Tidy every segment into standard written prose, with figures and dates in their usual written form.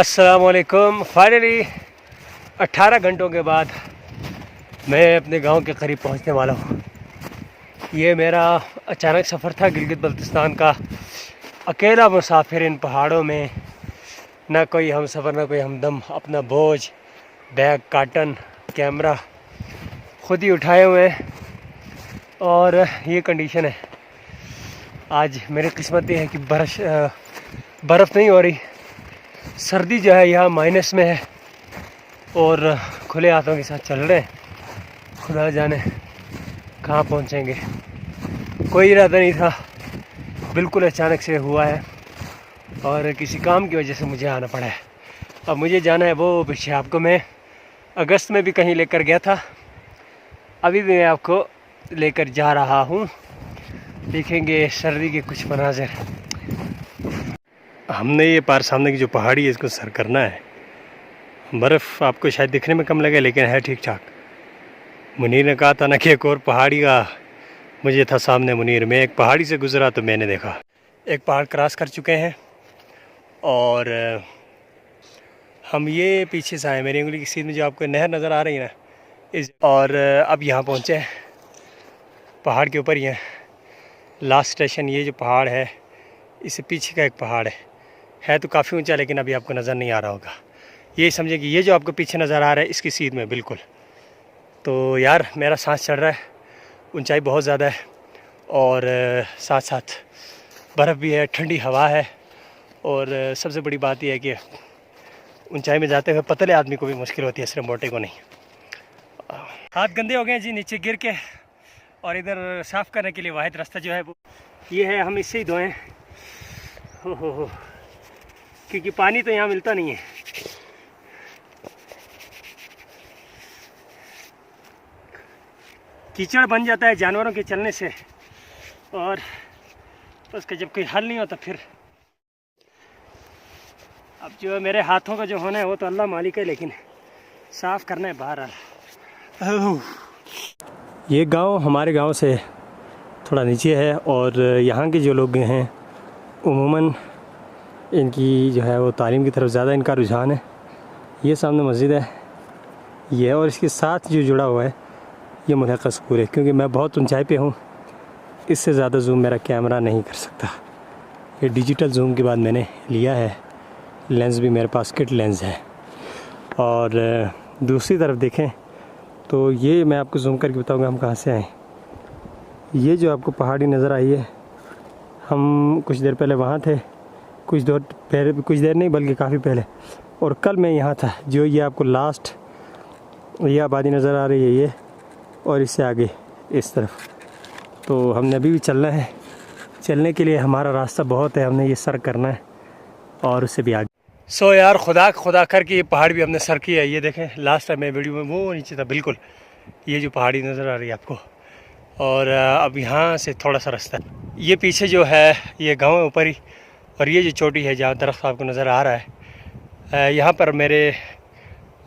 अस्सलाम वालेकुम। फाइनली 18 घंटों के बाद मैं अपने गांव के करीब पहुंचने वाला हूं। ये मेरा अचानक सफ़र था गिलगित बल्तिस्तान का। अकेला मुसाफिर इन पहाड़ों में, ना कोई हम सफ़र ना कोई हमदम। अपना बोझ, बैग, कार्टन, कैमरा खुद ही उठाए हुए हैं और ये कंडीशन है। आज मेरी किस्मत ये है कि बर्फ़ नहीं हो रही। सर्दी जो है यहाँ माइनस में है और खुले हाथों के साथ चल रहे हैं। खुदा जाने कहाँ पहुँचेंगे, कोई इरादा नहीं था, बिल्कुल अचानक से हुआ है और किसी काम की वजह से मुझे आना पड़ा है। अब मुझे जाना है वो पीछे। आपको मैं अगस्त में भी कहीं लेकर गया था, अभी भी मैं आपको लेकर जा रहा हूँ। देखेंगे सर्दी के कुछ मनाज़र। हमने ये पार सामने की जो पहाड़ी है इसको सर करना है। बर्फ़ आपको शायद दिखने में कम लगे लेकिन है ठीक ठाक। मुनीर ने कहा था ना कि एक और पहाड़ी का मुझे था सामने। मुनीर, मैं एक पहाड़ी से गुज़रा तो मैंने देखा। एक पहाड़ क्रॉस कर चुके हैं और हम ये पीछे से आए। मेरी उंगली की सीध में जो आपको नहर नज़र आ रही है ना, इस और अब यहाँ पहुँचे हैं। पहाड़ के ऊपर ही है लास्ट स्टेशन। ये जो पहाड़ है इससे पीछे का एक पहाड़ है तो काफ़ी ऊंचा, लेकिन अभी आपको नज़र नहीं आ रहा होगा। ये समझे कि ये जो आपको पीछे नज़र आ रहा है इसकी सीध में बिल्कुल। तो यार मेरा सांस चढ़ रहा है, ऊंचाई बहुत ज़्यादा है और साथ साथ बर्फ़ भी है, ठंडी हवा है और सबसे बड़ी बात यह है कि ऊंचाई में जाते हुए पतले आदमी को भी मुश्किल होती है, सिर्फ मोटे को नहीं। हाथ गंदे हो गए जी नीचे गिर के, और इधर साफ़ करने के लिए वाहिद रास्ता जो है वो ये है, हम इससे ही धोएं। हो क्योंकि पानी तो यहाँ मिलता नहीं है। कीचड़ बन जाता है जानवरों के चलने से और उसका जब कोई हल नहीं होता फिर। अब जो मेरे हाथों का जो होना है वो तो अल्लाह मालिक है, लेकिन साफ़ करना है बाहर। ये गांव हमारे गांव से थोड़ा नीचे है और यहाँ के जो लोग हैं उमूमन इनकी जो है वो तालीम की तरफ ज़्यादा इनका रुझान है। ये सामने मस्जिद है ये, और इसके साथ जो जुड़ा हुआ है ये मुनक़्क़िस स्कूल है। क्योंकि मैं बहुत ऊंचाई पे हूँ, इससे ज़्यादा जूम मेरा कैमरा नहीं कर सकता। ये डिजिटल जूम के बाद मैंने लिया है। लेंस भी मेरे पास किट लेंस है। और दूसरी तरफ देखें तो ये मैं आपको जूम करके बताऊंगा हम कहाँ से आए। ये जो आपको पहाड़ी नज़र आई है, हम कुछ देर पहले वहाँ थे, कुछ देर नहीं बल्कि काफ़ी पहले। और कल मैं यहाँ था। जो ये आपको लास्ट ये आबादी नज़र आ रही है ये, और इससे आगे इस तरफ। तो हमने अभी भी चलना है। चलने के लिए हमारा रास्ता बहुत है, हमने ये सर करना है और उससे भी आगे। सो यार खुदा कर के ये पहाड़ भी हमने सर किया है। ये देखें, लास्ट टाइम मैं वीडियो में वो नीचे था बिल्कुल, ये जो पहाड़ी नज़र आ रही है आपको। और अब यहाँ से थोड़ा सा रास्ता है। ये पीछे जो है ये गाँव है ऊपर ही, और ये जो चोटी है जहाँ दरख्त आपको नज़र आ रहा है, यहाँ पर मेरे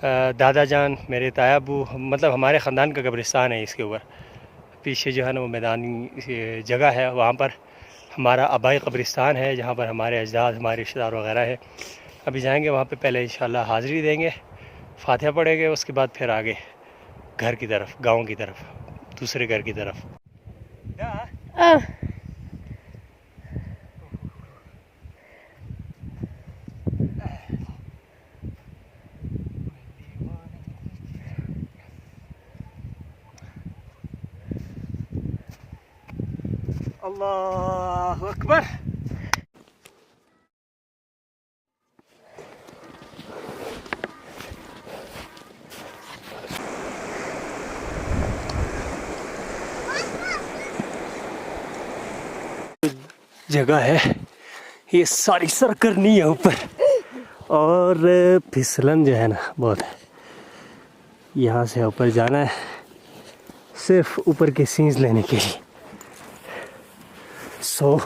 दादा जान, मेरे तायाबू, मतलब हमारे ख़ानदान का कब्रिस्तान है। इसके ऊपर पीछे जो है ना वो मैदानी जगह है, वहाँ पर हमारा आबाई कब्रिस्तान है जहाँ पर हमारे अजदाद, हमारे रिश्तेदार वगैरह है। अभी जाएंगे वहाँ पे, पहले इंशाल्लाह हाज़िरी देंगे, फातिहा पढ़ेंगे, उसके बाद फिर आगे घर की तरफ, गांव की तरफ, दूसरे घर की तरफ। अल्लाह अकबर। जगह है ये सारी सर करनी है ऊपर, और फिसलन जो है ना बहुत है। यहाँ से ऊपर जाना है सिर्फ ऊपर के सीन्स लेने के लिए। सो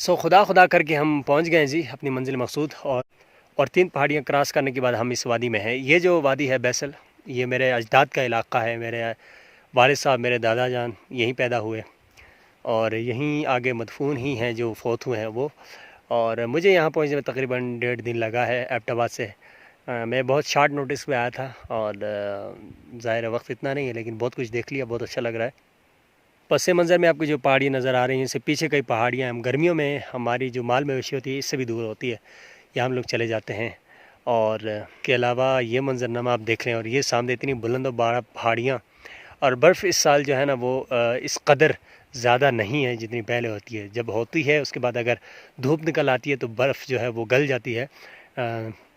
खुदा खुदा करके हम पहुंच गए जी अपनी मंजिल मकसूद। और 3 पहाड़ियाँ क्रॉस करने के बाद हम इस वादी में हैं। ये जो वादी है बैसल, ये मेरे अजदाद का इलाका है। मेरे वालिद साहब, मेरे दादा जान यहीं पैदा हुए और यहीं आगे मदफून ही हैं जो फ़ौत हुए हैं वो। और मुझे यहाँ पहुँचने में तकरीबन 1.5 दिन लगा है एबटाबाद से। मैं बहुत शॉर्ट नोटिस पे आया था और ज़ाहिर वक्त इतना नहीं है, लेकिन बहुत कुछ देख लिया, बहुत अच्छा लग रहा है। पस मंज़र में आपको जो पहाड़ी नज़र आ रही हैं, इससे पीछे कई पहाड़ियाँ हैं। गर्मियों में हमारी जो माल मवेशी होती है इससे भी दूर होती है, यहाँ हम लोग चले जाते हैं। और के अलावा ये मंजरनामा आप देख रहे हैं और ये सामने इतनी बुलंद और बड़ा पहाड़ियाँ। और बर्फ़ इस साल जो है ना वो इस कदर ज़्यादा नहीं है जितनी पहले होती है। जब होती है उसके बाद अगर धूप निकल आती है तो बर्फ़ जो है वो गल जाती है।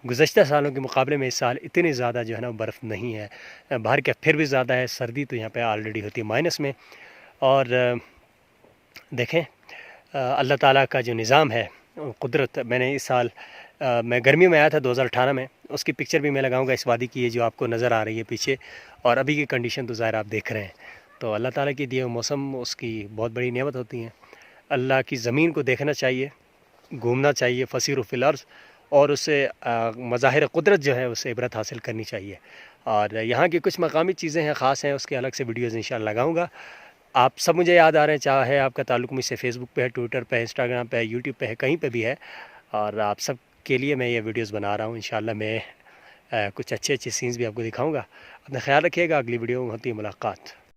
गुज़श्ता सालों के मुकाबले में इस साल इतनी ज़्यादा जो है ना बर्फ़ नहीं है। बाहर क्या फिर भी ज़्यादा है, सर्दी तो यहाँ पे ऑलरेडी होती है माइनस में। और देखें अल्लाह ताला का जो निज़ाम है, कुदरत। मैंने इस साल मैं गर्मियों में आया था 2018 में, उसकी पिक्चर भी मैं लगाऊंगा इस वादी की, ये जो आपको नज़र आ रही है पीछे। और अभी की कंडीशन तो ज़ाहिर आप देख रहे हैं। तो अल्लाह ताला की दिए हुए मौसम उसकी बहुत बड़ी नेमत होती हैं। अल्लाह की ज़मीन को देखना चाहिए, घूमना चाहिए फसीर फिल अर्ज़, और उससे मज़ाहिर कुदरत जो है उससे इबरत हासिल करनी चाहिए। और यहाँ की कुछ मकामी चीज़ें हैं, ख़ास हैं, उसके अलग से वीडियोज़ इंशाअल्लाह लगाऊँगा। आप सब मुझे याद आ रहे हैं, चाहे आपका ताल्लुक़ मुझसे फ़ेसबुक पे है, ट्विटर पे है, इंस्टाग्राम पे है, यूट्यूब पे है, कहीं पे भी है। और आप सब के लिए मैं ये वीडियोज़ बना रहा हूँ। इंशाअल्लाह मैं कुछ अच्छे अच्छे सीन्स भी आपको दिखाऊँगा। अपना ख्याल रखिएगा। अगली वीडियो में होती है मुलाकात।